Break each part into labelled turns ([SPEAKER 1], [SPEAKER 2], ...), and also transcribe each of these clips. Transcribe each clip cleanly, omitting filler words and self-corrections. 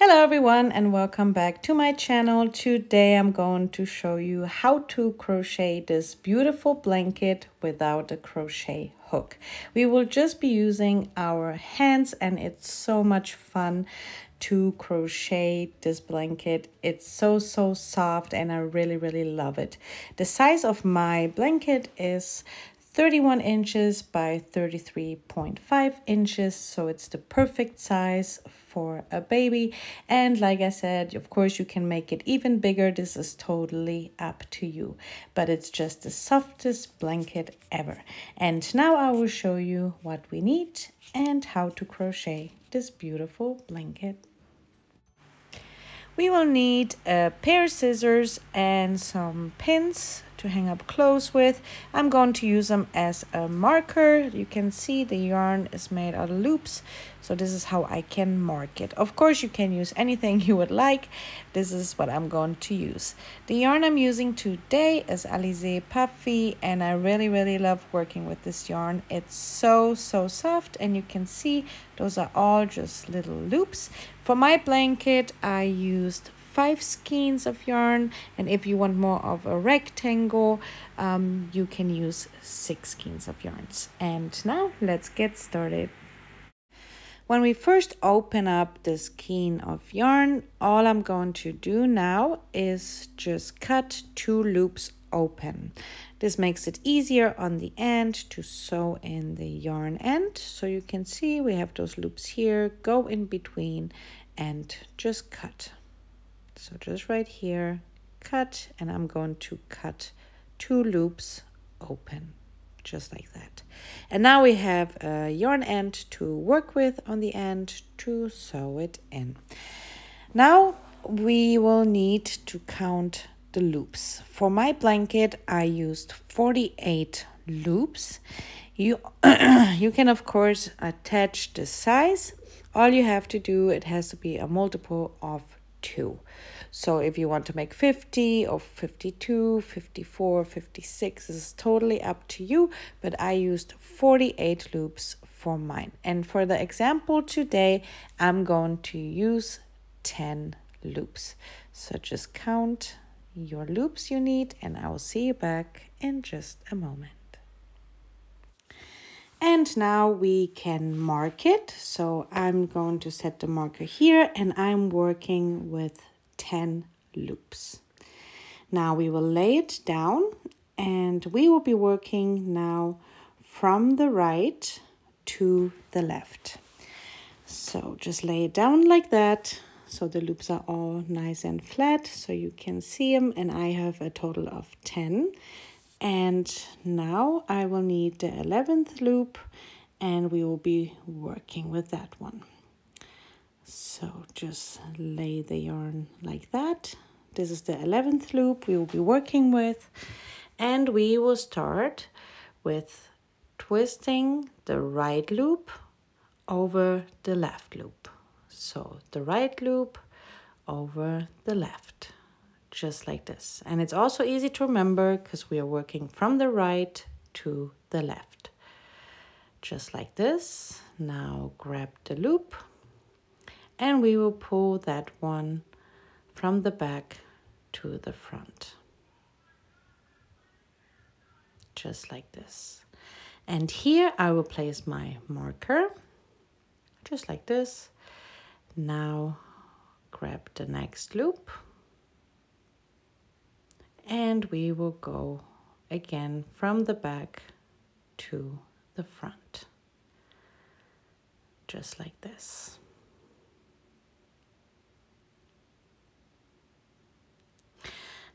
[SPEAKER 1] Hello everyone and welcome back to my channel. Today I'm going to show you how to crochet this beautiful blanket without a crochet hook. We will just be using our hands and it's so much fun to crochet this blanket. It's so soft and I really love it. The size of my blanket is 31 inches by 33.5 inches, so it's the perfect size for a baby. And like I said, of course you can make it even bigger. This is totally up to you, but it's just the softest blanket ever. And now I will show you what we need and how to crochet this beautiful blanket. We will need a pair of scissors and some pins to hang up clothes with. I'm going to use them as a marker. You can see the yarn is made out of loops, so this is how I can mark it. Of course, you can use anything you would like. This is what I'm going to use. The yarn I'm using today is Alize Puffy, and I really love working with this yarn. It's so soft, and you can see those are all just little loops. For my blanket, I used 5 skeins of yarn, and if you want more of a rectangle, you can use 6 skeins of yarns. And now let's get started. When we first open up the skein of yarn, all I'm going to do now is just cut 2 loops open. This makes it easier on the end to sew in the yarn end. So you can see we have those loops here, go in between and just cut. So just right here, cut, and I'm going to cut 2 loops open, just like that. And now we have a yarn end to work with on the end to sew it in. Now we will need to count the loops. For my blanket, I used 48 loops. You can of course attach the size. All you have to do, it has to be a multiple of 2. So if you want to make 50 or 52, 54, 56, this is totally up to you, but I used 48 loops for mine. And for the example today, I'm going to use 10 loops. So just count your loops you need, and I will see you back in just a moment. And now we can mark it. So I'm going to set the marker here, and I'm working with 10 loops. Now we will lay it down, and we will be working now from the right to the left. So just lay it down like that, so the loops are all nice and flat, so you can see them, and I have a total of 10. And now I will need the 11th loop, and we will be working with that one. So just lay the yarn like that. This is the 11th loop we will be working with, and we will start with twisting the right loop over the left loop. So the right loop over the left, just like this. And it's also easy to remember because we are working from the right to the left, just like this. Now grab the loop, and we will pull that one from the back to the front, just like this. And here I will place my marker, just like this. Now grab the next loop, and we will go again from the back to the front, just like this.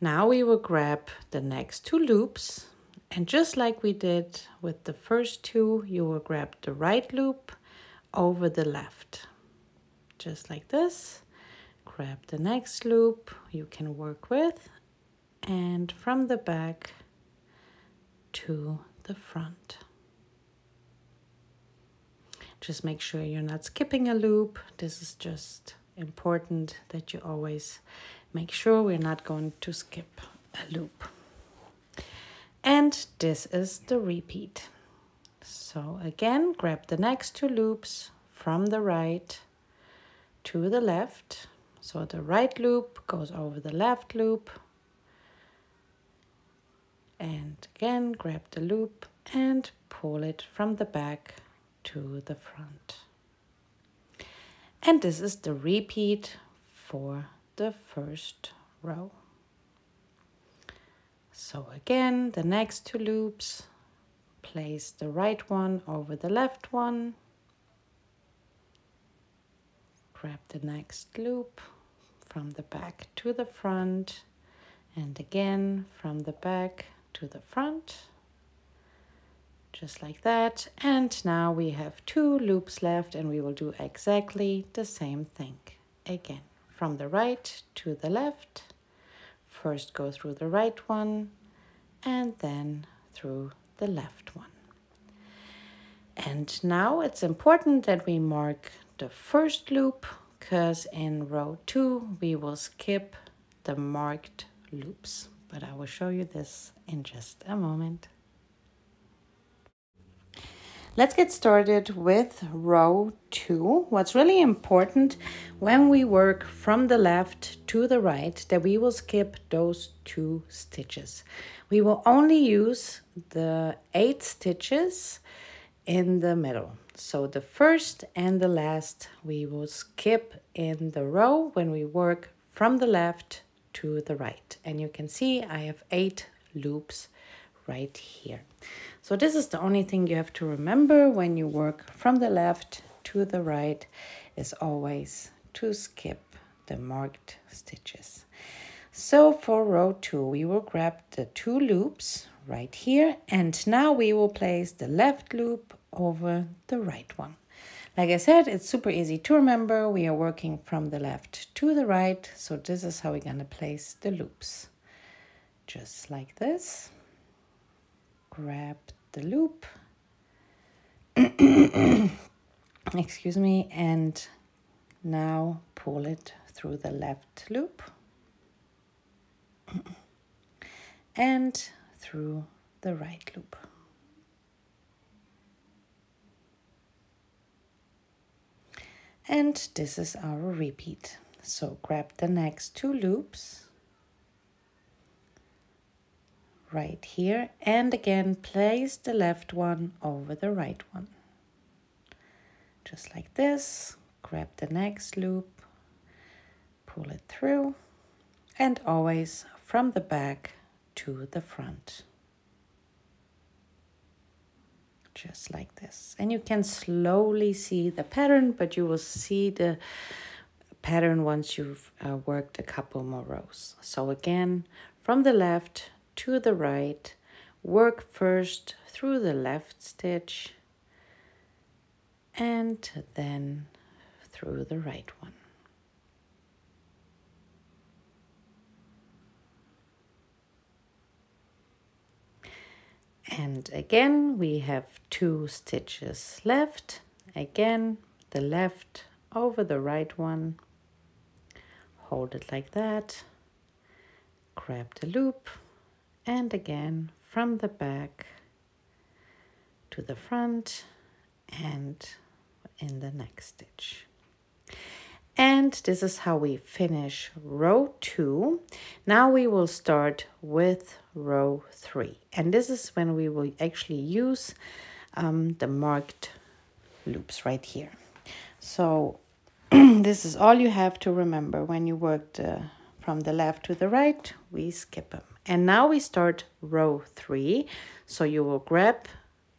[SPEAKER 1] Now we will grab the next 2 loops, and just like we did with the first 2, you will grab the right loop over the left, just like this. Grab the next loop you can work with, and from the back to the front. Just make sure you're not skipping a loop. This is just important that you always make sure we're not going to skip a loop. And this is the repeat. So again, grab the next 2 loops from the right to the left, So the right loop goes over the left loop. And again, grab the loop and pull it from the back to the front. And this is the repeat for the first row. So again, the next 2 loops, place the right one over the left one, grab the next loop from the back to the front, and again from the back to the front, just like that. And now we have 2 loops left, and we will do exactly the same thing again. From the right to the left, first go through the right one and then through the left one. And now it's important that we mark the first loop, because in row 2 we will skip the marked loops. But I will show you this in just a moment. Let's get started with row 2. What's really important when we work from the left to the right, that we will skip those 2 stitches. We will only use the 8 stitches in the middle. So the first and the last we will skip in the row when we work from the left to the right. And you can see I have 8 loops right here. So this is the only thing you have to remember when you work from the left to the right, is always to skip the marked stitches. So for row 2, we will grab the 2 loops right here, and now we will place the left loop over the right one. Like I said, it's super easy to remember. We are working from the left to the right, so this is how we're gonna place the loops. Just like this. Grab the loop, excuse me, and now pull it through the left loop and through the right loop. And this is our repeat. So grab the next 2 loops right here, and again place the left one over the right one. Just like this. Grab the next loop, pull it through, and always from the back to the front. Just like this. And you can slowly see the pattern, but you will see the pattern once you've worked a couple more rows. So again, from the left to the right, work first through the left stitch and then through the right one. And again, we have 2 stitches left. Again, the left over the right one. Hold it like that. Grab the loop. And again, from the back to the front and in the next stitch. And this is how we finish row 2. Now we will start with row 3. And this is when we will actually use the marked loops right here. So this is all you have to remember when you work from the left to the right, we skip them. And now we start row 3. So you will grab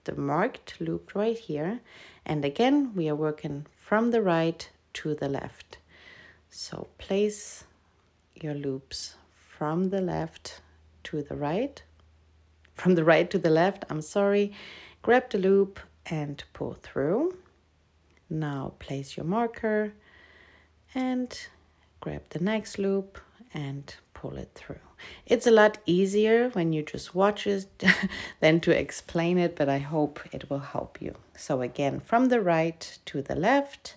[SPEAKER 1] the marked loop right here. And again, we are working from the right to the left. So place your loops from the left to the right, from the right to the left, I'm sorry. Grab the loop and pull through. Now place your marker and grab the next loop and pull it through. It's a lot easier when you just watch it than to explain it, but I hope it will help you. So again, from the right to the left,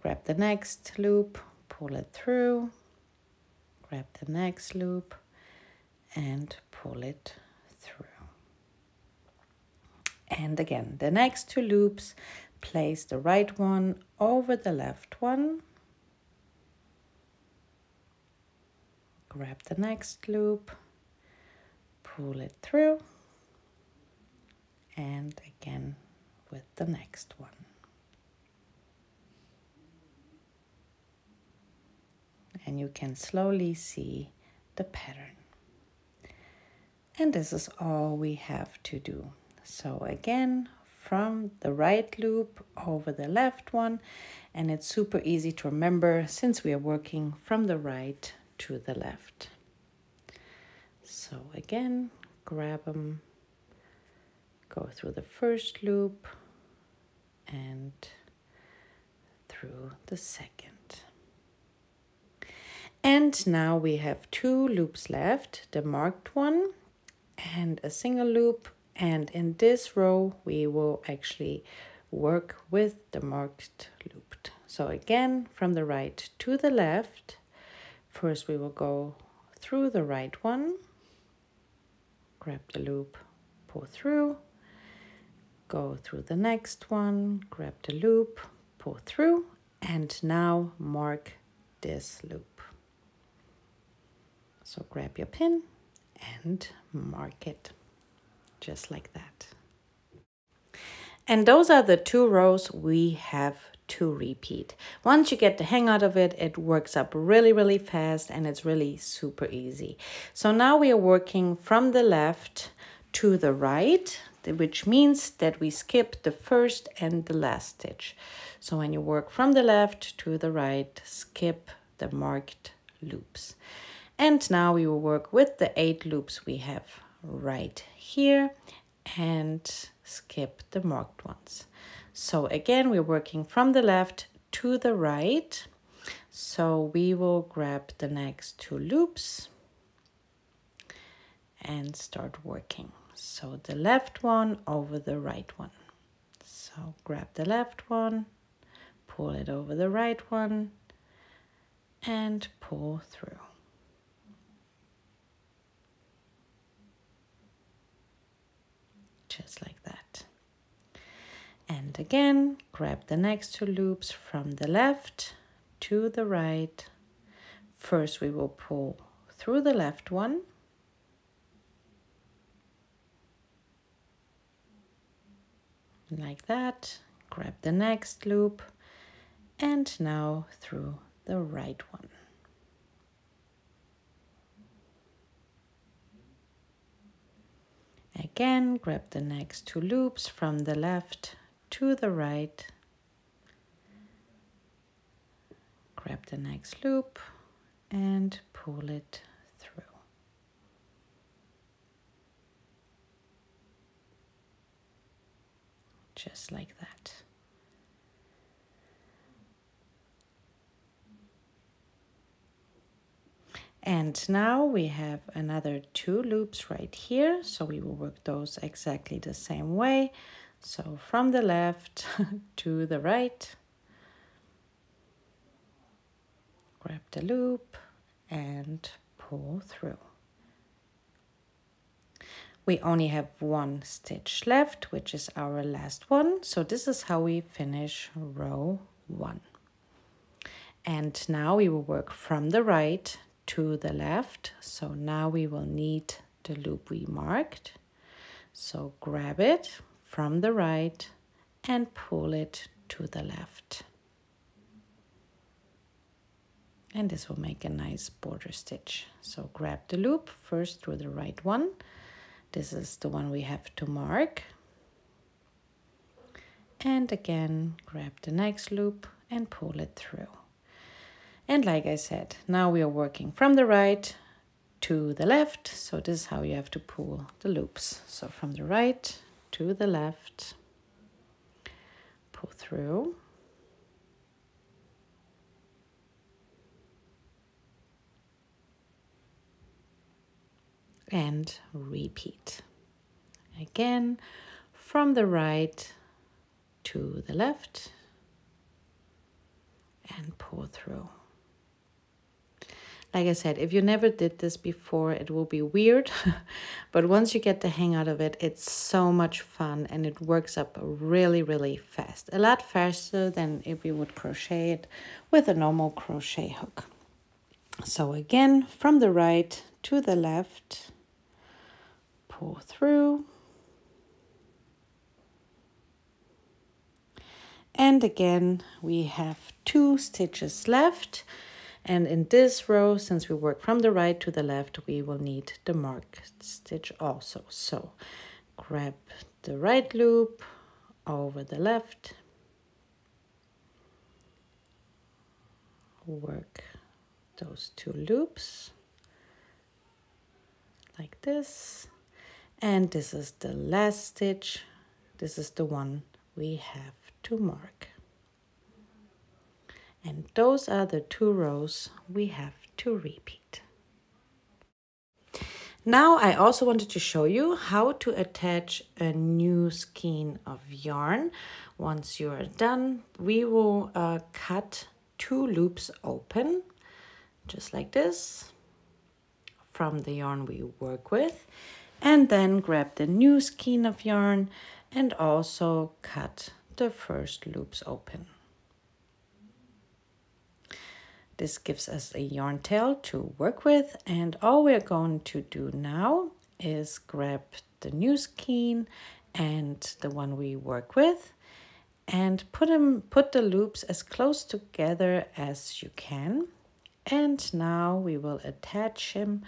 [SPEAKER 1] grab the next loop, pull it through, grab the next loop and pull it through. And again, the next 2 loops, place the right one over the left one. grab the next loop, pull it through, and again with the next one. And you can slowly see the pattern. And this is all we have to do. So again, from the right loop over the left one, and it's super easy to remember since we are working from the right to the left. So again, grab them, go through the first loop and through the second. And now we have 2 loops left, the marked one and a single loop, and in this row we will actually work with the marked loop. So again, from the right to the left, first we will go through the right one, grab the loop, pull through, go through the next one, grab the loop, pull through, and now mark this loop. So grab your pin and mark it just like that. And those are the 2 rows we have to repeat. Once you get the hang out of it, it works up really, really fast and it's really super easy. So now we are working from the left to the right, which means that we skip the first and the last stitch. So when you work from the left to the right, skip the marked loops. And now we will work with the 8 loops we have right here and skip the marked ones. So again, we're working from the left to the right. So we will grab the next 2 loops and start working. So the left one over the right one. So grab the left one, pull it over the right one, and pull through. Just like that. And again, grab the next 2 loops from the left to the right. First we will pull through the left one. Like that. Grab the next loop and now through the right one. Again, grab the next 2 loops from the left to the right. Grab the next loop and pull it through. Just like that. And now we have another 2 loops right here. So we will work those exactly the same way. So from the left to the right, grab the loop and pull through. We only have 1 stitch left, which is our last one. So this is how we finish row 1. And now we will work from the right to the left. So now we will need the loop we marked. So grab it from the right and pull it to the left. And this will make a nice border stitch. So grab the loop first through the right one. This is the one we have to mark. And again, grab the next loop and pull it through. And like I said, now we are working from the right to the left. So this is how you have to pull the loops. So from the right to the left, pull through. And repeat. Again, from the right to the left and pull through. Like I said, if you never did this before, it will be weird, but once you get the hang out of it, it's so much fun and it works up really, really fast. A lot faster than if you would crochet it with a normal crochet hook. So again, from the right to the left, pull through. And again, we have 2 stitches left. And in this row, since we work from the right to the left, we will need the marked stitch also. So grab the right loop over the left, work those 2 loops like this. And this is the last stitch. This is the one we have to mark. And those are the 2 rows we have to repeat. Now I also wanted to show you how to attach a new skein of yarn. Once you are done, we will cut 2 loops open, just like this, from the yarn we work with, and then grab the new skein of yarn and also cut the first loops open. This gives us a yarn tail to work with, and all we're going to do now is grab the new skein and the one we work with and put the loops as close together as you can. And now we will attach him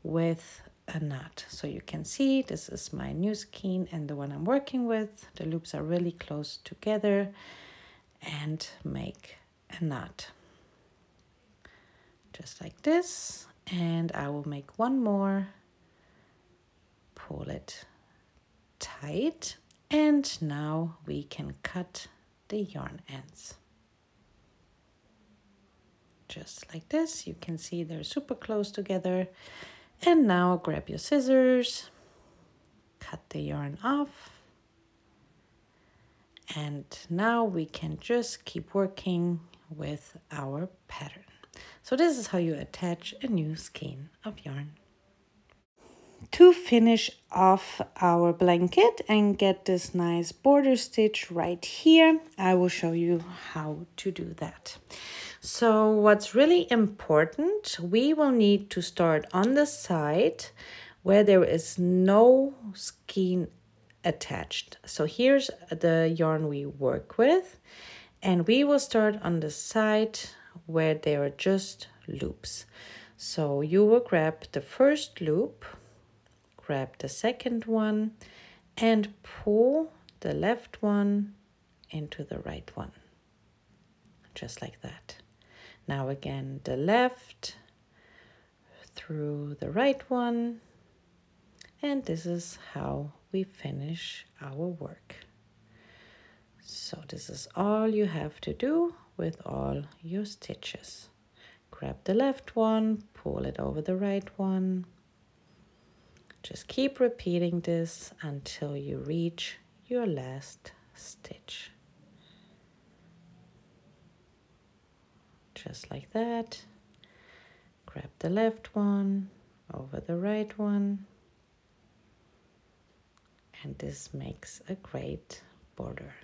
[SPEAKER 1] with a knot. So you can see this is my new skein and the one I'm working with. The loops are really close together, and make a knot. Just like this, and I will make one more, pull it tight, and now we can cut the yarn ends. Just like this, you can see they're super close together. And now grab your scissors, cut the yarn off, and now we can just keep working with our pattern. So this is how you attach a new skein of yarn. To finish off our blanket and get this nice border stitch right here, I will show you how to do that. So what's really important, we will need to start on the side where there is no skein attached. So here's the yarn we work with, and we will start on the side where there are just loops. So you will grab the first loop, grab the second one, and pull the left one into the right one, just like that. Now again, the left through the right one, and this is how we finish our work. So this is all you have to do with all your stitches. Grab the left one, pull it over the right one. Just keep repeating this until you reach your last stitch. Just like that. Grab the left one, over the right one. And this makes a great border,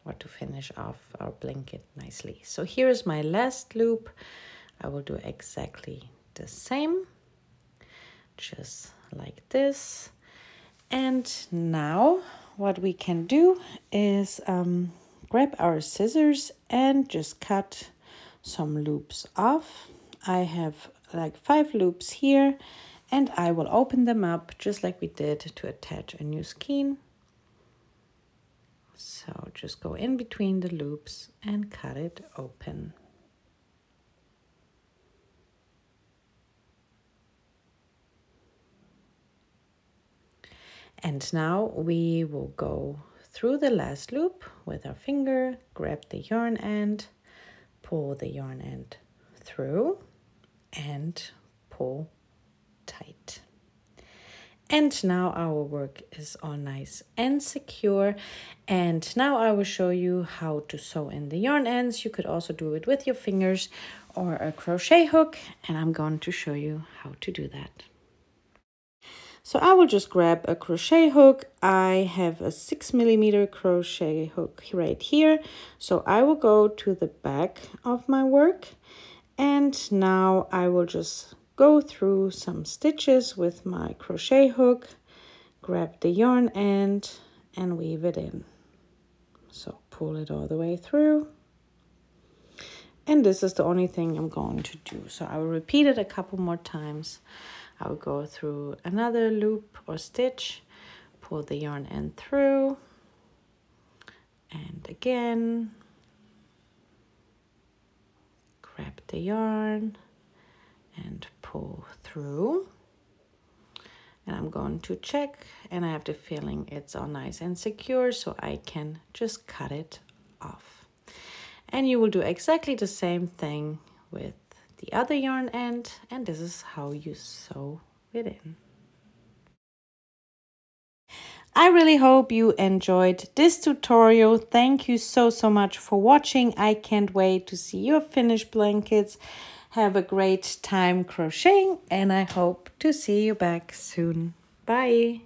[SPEAKER 1] or to finish off our blanket nicely. So here is my last loop. I will do exactly the same, just like this. And now what we can do is grab our scissors and just cut some loops off. I have like 5 loops here, and I will open them up just like we did to attach a new skein. So just go in between the loops and cut it open. And now we will go through the last loop with our finger, grab the yarn end, pull the yarn end through, and pull tight. And now our work is all nice and secure. And now I will show you how to sew in the yarn ends. You could also do it with your fingers or a crochet hook, and I'm going to show you how to do that. So I will just grab a crochet hook. I have a 6mm crochet hook right here. So I will go to the back of my work, And now I will just go through some stitches with my crochet hook, grab the yarn end and weave it in. So pull it all the way through. And this is the only thing I'm going to do. So I will repeat it a couple more times. I will go through another loop or stitch, pull the yarn end through, and again, grab the yarn and pull through. And I'm going to check, and I have the feeling it's all nice and secure, so I can just cut it off. And you will do exactly the same thing with the other yarn end, and this is how you sew it in. I really hope you enjoyed this tutorial. Thank you so much for watching. I can't wait to see your finished blankets. Have a great time crocheting, and I hope to see you back soon. Bye.